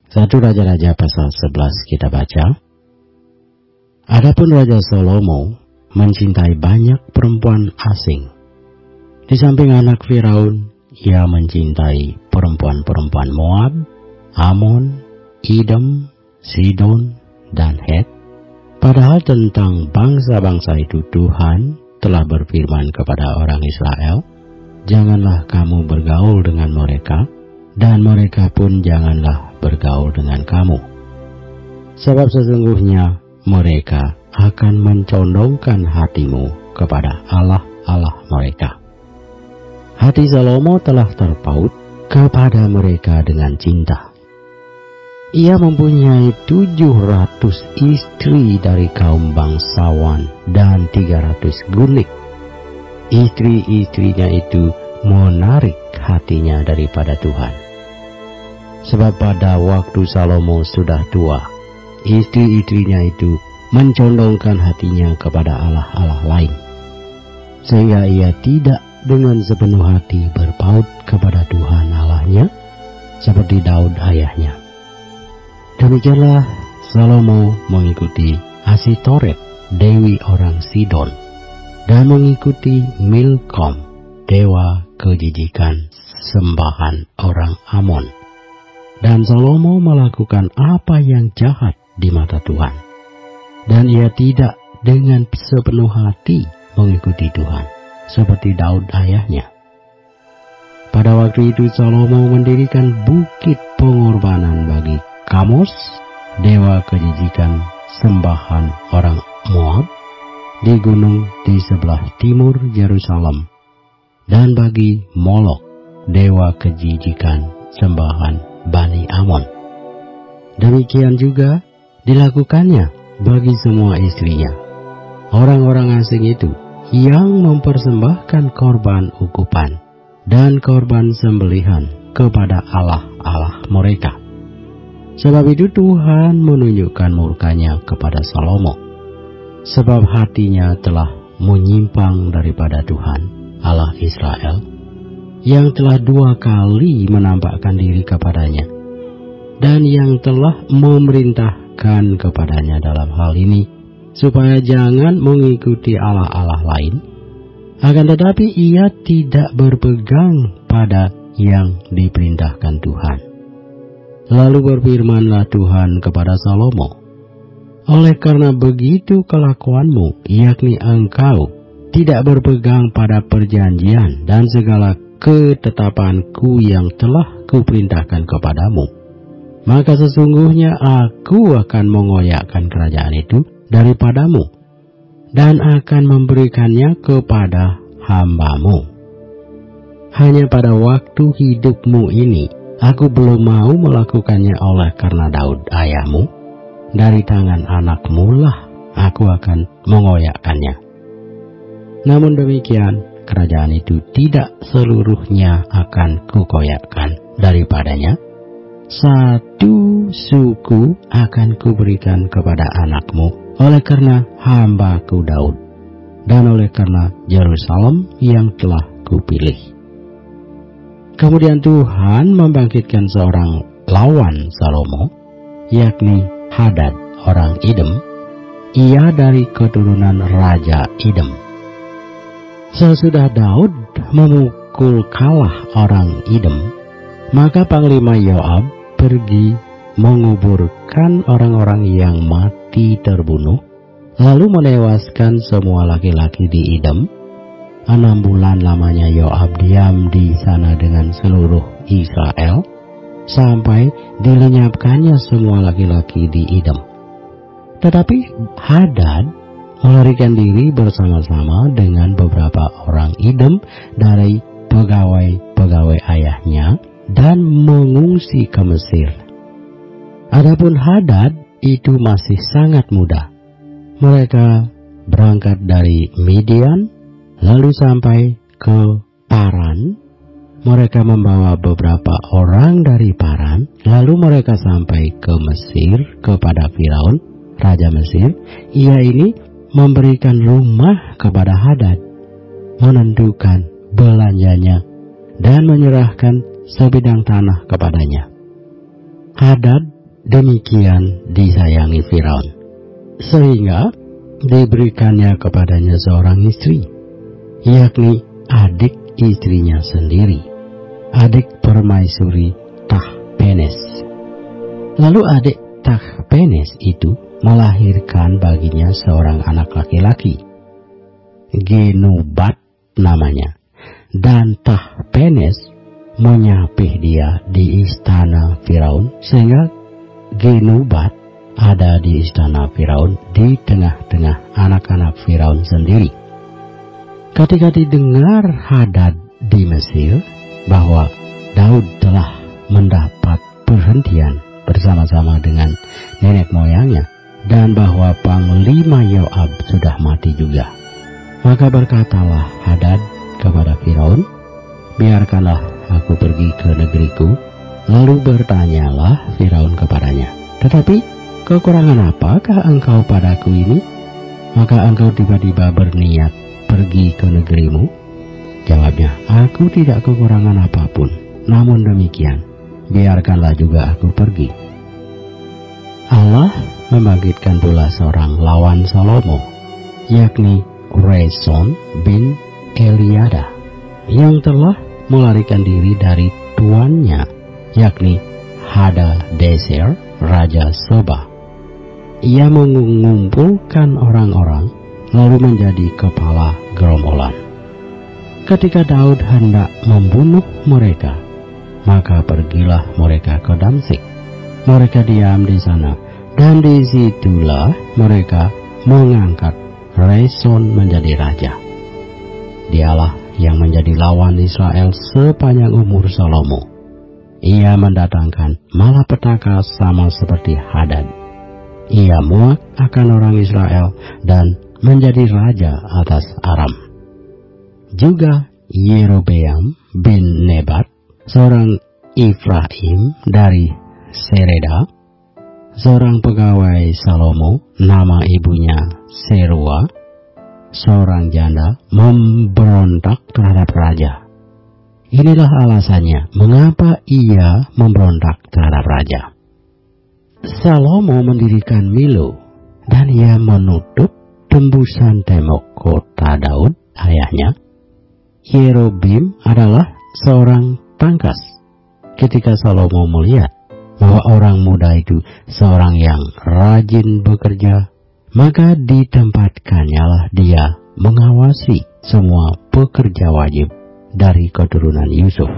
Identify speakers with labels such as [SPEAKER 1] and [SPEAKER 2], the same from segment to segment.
[SPEAKER 1] 1 Raja-Raja pasal 11 kita baca. Adapun Raja Salomo mencintai banyak perempuan asing. Di samping anak Firaun, ia mencintai perempuan-perempuan Moab, Amon, Edom, Sidon, dan Het. Padahal tentang bangsa-bangsa itu Tuhan telah berfirman kepada orang Israel, janganlah kamu bergaul dengan mereka, dan mereka pun janganlah bergaul dengan kamu. Sebab sesungguhnya mereka akan mencondongkan hatimu kepada Allah-Allah mereka. Hati Salomo telah terpaut kepada mereka dengan cinta. Ia mempunyai 700 istri dari kaum bangsawan dan 300 gundik. Istri-istrinya itu menarik hatinya daripada Tuhan. Sebab pada waktu Salomo sudah tua, istri-istrinya itu mencondongkan hatinya kepada Allah-Allah lain. Sehingga ia tidak dengan sepenuh hati berpaut kepada Tuhan Allahnya, seperti Daud ayahnya. Demikianlah Salomo mengikuti Asitoret, dewi orang Sidon, dan mengikuti Milkom, dewa kejijikan sembahan orang Amon. Dan Salomo melakukan apa yang jahat di mata Tuhan, dan ia tidak dengan sepenuh hati mengikuti Tuhan, seperti Daud ayahnya. Pada waktu itu Salomo mendirikan bukit pengorbanan bagi Kamos, dewa kejijikan sembahan orang Moab, di gunung di sebelah timur Yerusalem, dan bagi Molok, dewa kejijikan sembahan Bani Amon. Demikian juga dilakukannya bagi semua istrinya, orang-orang asing itu, yang mempersembahkan korban ukupan dan korban sembelihan kepada Allah-Allah mereka. Sebab itu Tuhan menunjukkan murkanya kepada Salomo, sebab hatinya telah menyimpang daripada Tuhan Allah Israel, yang telah 2 kali menampakkan diri kepadanya, dan yang telah memerintahkan kepadanya dalam hal ini, supaya jangan mengikuti Allah-Allah lain, akan tetapi ia tidak berpegang pada yang diperintahkan Tuhan. Lalu berfirmanlah Tuhan kepada Salomo, oleh karena begitu kelakuanmu, yakni engkau tidak berpegang pada perjanjian dan segala ketetapanku yang telah kuperintahkan kepadamu, maka sesungguhnya aku akan mengoyakkan kerajaan itu daripadamu, dan akan memberikannya kepada hambamu. Hanya pada waktu hidupmu ini, aku belum mau melakukannya oleh karena Daud ayahmu, dari tangan anakmu lah aku akan mengoyakkannya. Namun demikian, kerajaan itu tidak seluruhnya akan kukoyakkan daripadanya. 1 suku akan kuberikan kepada anakmu, oleh karena hambaku Daud, dan oleh karena Yerusalem yang telah kupilih. Kemudian Tuhan membangkitkan seorang lawan Salomo, yakni Hadad orang Edom. Ia dari keturunan Raja Edom. Sesudah Daud memukul kalah orang Edom, maka Panglima Yoab pergi menguburkan orang-orang yang mati terbunuh, lalu menewaskan semua laki-laki di Edom. 6 bulan lamanya Yoab diam di sana dengan seluruh Israel, sampai dilenyapkannya semua laki-laki di Edom. Tetapi Hadad melarikan diri bersama-sama dengan beberapa orang Edom dari pegawai-pegawai ayahnya dan mengungsi ke Mesir. Adapun Hadad itu masih sangat muda. Mereka berangkat dari Midian, lalu sampai ke Paran. Mereka membawa beberapa orang dari Paran, lalu mereka sampai ke Mesir kepada Firaun, Raja Mesir. Ia ini memberikan rumah kepada Hadad, menentukan belanjanya, dan menyerahkan sebidang tanah kepadanya. Hadad demikian disayangi Firaun, sehingga diberikannya kepadanya seorang istri, yakni adik istrinya sendiri, adik permaisuri Tahpenes. Lalu adik Tahpenes itu melahirkan baginya seorang anak laki-laki, Genubat namanya, dan Tahpenes menyapih dia di istana Firaun, sehingga Genubat ada di istana Firaun di tengah-tengah anak-anak Firaun sendiri. Ketika didengar Hadad di Mesir bahwa Daud telah mendapat perhentian bersama-sama dengan nenek moyangnya, dan bahwa Panglima Yoab sudah mati juga, maka berkatalah Hadad kepada Firaun, "Biarkanlah aku pergi ke negeriku." Lalu bertanyalah Firaun kepadanya, "Tetapi kekurangan apakah engkau padaku ini? Maka engkau tiba-tiba berniat pergi ke negerimu?" Jawabnya, "Aku tidak kekurangan apapun, namun demikian, biarkanlah juga aku pergi." Allah membangkitkan pula seorang lawan Salomo, yakni Rezon bin Eliada, yang telah melarikan diri dari tuannya, yakni Hadadezer, Raja Soba. Ia mengumpulkan orang-orang lalu menjadi kepala gerombolan. Ketika Daud hendak membunuh mereka, maka pergilah mereka ke Damsik. Mereka diam di sana, dan disitulah mereka mengangkat Rezon menjadi raja. Dialah yang menjadi lawan Israel sepanjang umur Salomo. Ia mendatangkan malapetaka sama seperti Hadad. Ia muak akan orang Israel dan menjadi raja atas Aram. Juga Yerobeam bin Nebat, seorang Efraim dari Sereda, seorang pegawai Salomo, nama ibunya Serua, seorang janda, memberontak terhadap raja. Inilah alasannya mengapa ia memberontak terhadap raja. Salomo mendirikan Milo, dan ia menutup tembusan tembok kota Daud ayahnya. Yerobeam adalah seorang pangkas. Ketika Salomo melihat bahwa orang muda itu seorang yang rajin bekerja, maka ditempatkannya dia mengawasi semua pekerja wajib dari keturunan Yusuf.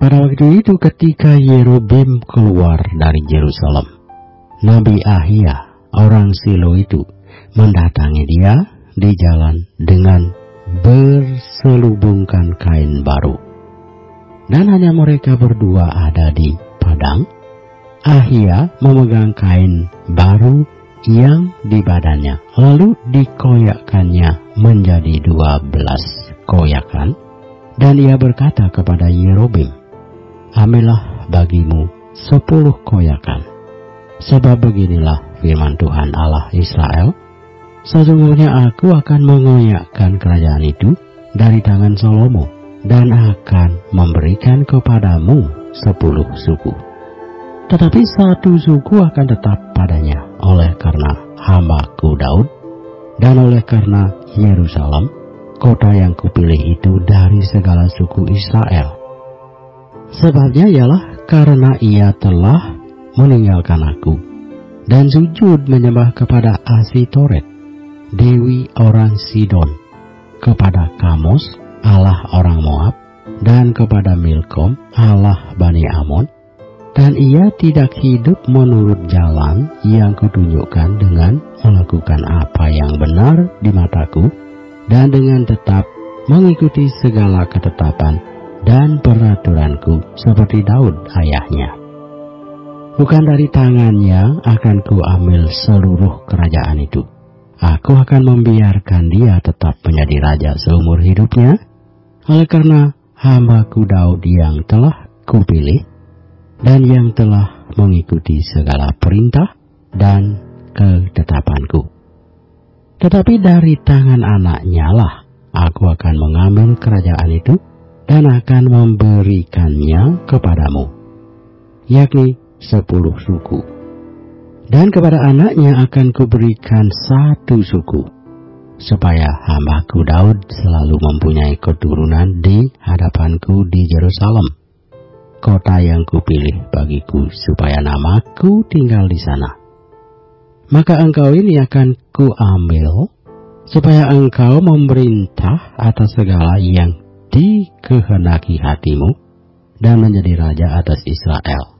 [SPEAKER 1] Pada waktu itu ketika Yerobeam keluar dari Yerusalem, Nabi Ahia, orang Silo itu, mendatangi dia di jalan dengan berselubungkan kain baru. Dan hanya mereka berdua ada di padang. Ahia memegang kain baru yang di badannya, lalu dikoyakkannya menjadi 12 koyakan, dan ia berkata kepada Yerobeam, "Ambillah bagimu 10 koyakan, sebab beginilah firman Tuhan Allah Israel, sesungguhnya aku akan mengoyakkan kerajaan itu dari tangan Salomo, dan akan memberikan kepadamu 10 suku. Tetapi 1 suku akan tetap padanya, oleh karena hamba-Ku Daud, dan oleh karena Yerusalem, kota yang kupilih itu dari segala suku Israel. Sebabnya ialah karena ia telah meninggalkan aku, dan sujud menyembah kepada Asitoret, dewi orang Sidon, kepada Kamos, Allah orang Moab, dan kepada Milkom, Allah Bani Amon, dan ia tidak hidup menurut jalan yang kutunjukkan dengan melakukan apa yang benar di mataku, dan dengan tetap mengikuti segala ketetapan dan peraturanku seperti Daud ayahnya. Bukan dari tangannya akan kuambil seluruh kerajaan itu. Aku akan membiarkan dia tetap menjadi raja seumur hidupnya, oleh karena hamba-Ku Daud yang telah kupilih, dan yang telah mengikuti segala perintah dan ketetapanku. Tetapi dari tangan anaknya lah aku akan mengambil kerajaan itu dan akan memberikannya kepadamu, yakni 10 suku. Dan kepada anaknya akan kuberikan 1 suku, supaya hambaku Daud selalu mempunyai keturunan di hadapanku di Yerusalem, kota yang kupilih bagiku, supaya namaku tinggal di sana. Maka engkau ini akan kuambil, supaya engkau memerintah atas segala yang dikehendaki hatimu, dan menjadi raja atas Israel.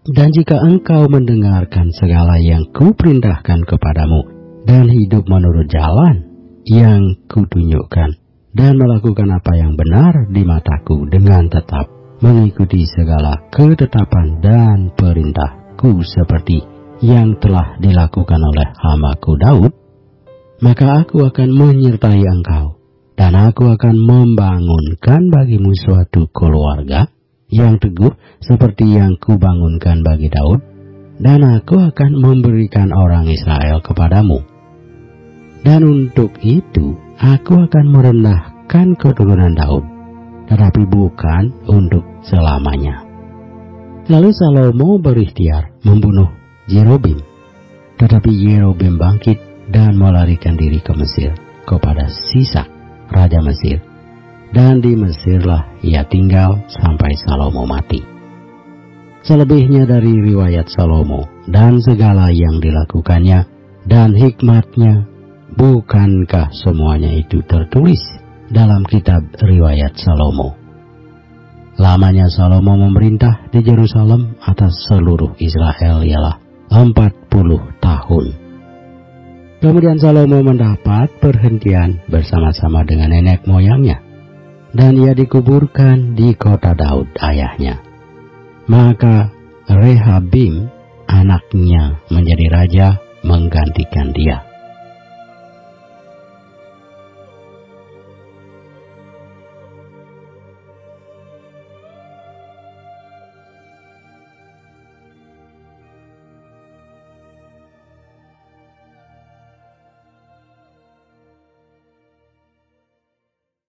[SPEAKER 1] Dan jika engkau mendengarkan segala yang kuperintahkan kepadamu, dan hidup menurut jalan yang kutunjukkan, dan melakukan apa yang benar di mataku dengan tetap mengikuti segala ketetapan dan perintahku seperti yang telah dilakukan oleh hambaku Daud, maka aku akan menyertai engkau, dan aku akan membangunkan bagimu suatu keluarga yang teguh seperti yang kubangunkan bagi Daud, dan aku akan memberikan orang Israel kepadamu. Dan untuk itu aku akan merendahkan keturunan Daud, tetapi bukan untuk selamanya. Lalu Salomo berikhtiar membunuh Yerobeam, tetapi Yerobeam bangkit dan melarikan diri ke Mesir kepada Sisak, raja Mesir. Dan di Mesirlah ia tinggal sampai Salomo mati. Selebihnya dari riwayat Salomo dan segala yang dilakukannya dan hikmatnya, bukankah semuanya itu tertulis dalam kitab riwayat Salomo? Lamanya Salomo memerintah di Yerusalem atas seluruh Israel ialah 40 tahun. Kemudian Salomo mendapat perhentian bersama-sama dengan nenek moyangnya, dan ia dikuburkan di kota Daud ayahnya. Maka Rehabim anaknya menjadi raja menggantikan dia.